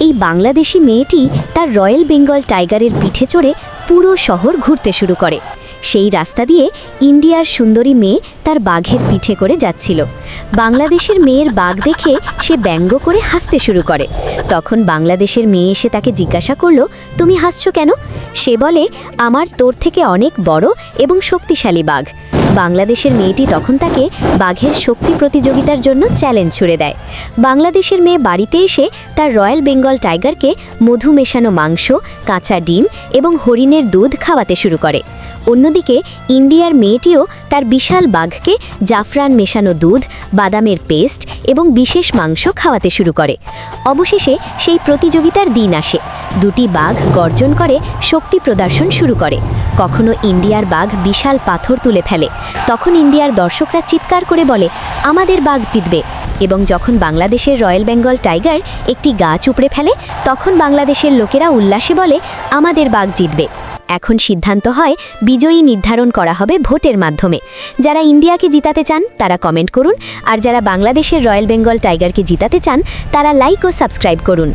এই বাংলাদেশি মেয়েটি তার রয়্যাল বেঙ্গল টাইগারের পিঠে চড়ে পুরো শহর ঘুরতে শুরু করে। সেই রাস্তা দিয়ে ইন্ডিয়ার সুন্দরী মেয়ে তার বাঘের পিঠে করে যাচ্ছিল। বাংলাদেশের মেয়ের বাঘ দেখে সে ব্যঙ্গ করে হাসতে শুরু করে। তখন বাংলাদেশের মেয়ে এসে তাকে জিজ্ঞাসা করলো, তুমি হাসছো কেন? সে বলে, আমার তোর থেকে অনেক বড় এবং শক্তিশালী বাঘ। বাংলাদেশের মেয়েটি তখন তাকে বাঘের শক্তি প্রতিযোগিতার জন্য চ্যালেঞ্জ ছুড়ে দেয়। বাংলাদেশের মেয়ে বাড়িতে এসে তার রয়্যাল বেঙ্গল টাইগারকে মধু মেশানো মাংস, কাঁচা ডিম এবং হরিণের দুধ খাওয়াতে শুরু করে। অন্যদিকে ইন্ডিয়ার মেয়েটিও তার বিশাল বাঘকে জাফরান মেশানো দুধ, বাদামের পেস্ট এবং বিশেষ মাংস খাওয়াতে শুরু করে। অবশেষে সেই প্রতিযোগিতার দিন আসে। দুটি বাঘ গর্জন করে শক্তি প্রদর্শন শুরু করে। কখনো ইন্ডিয়ার বাঘ বিশাল পাথর তুলে ফেলে, তখন ইন্ডিয়ার দর্শকরা চিৎকার করে বলে, আমাদের বাঘ জিতবে। এবং যখন বাংলাদেশের রয়্যাল বেঙ্গল টাইগার একটি গাছ উপড়ে ফেলে, তখন বাংলাদেশের লোকেরা উল্লাসে বলে, আমাদের বাঘ জিতবে। এখন সিদ্ধান্ত হয় বিজয়ী নির্ধারণ করা হবে ভোটের মাধ্যমে। যারা ইন্ডিয়াকে জিতাতে চান তারা কমেন্ট করুন, আর যারা বাংলাদেশের রয়্যাল বেঙ্গল টাইগারকে জিতাতে চান তারা লাইক ও সাবস্ক্রাইব করুন।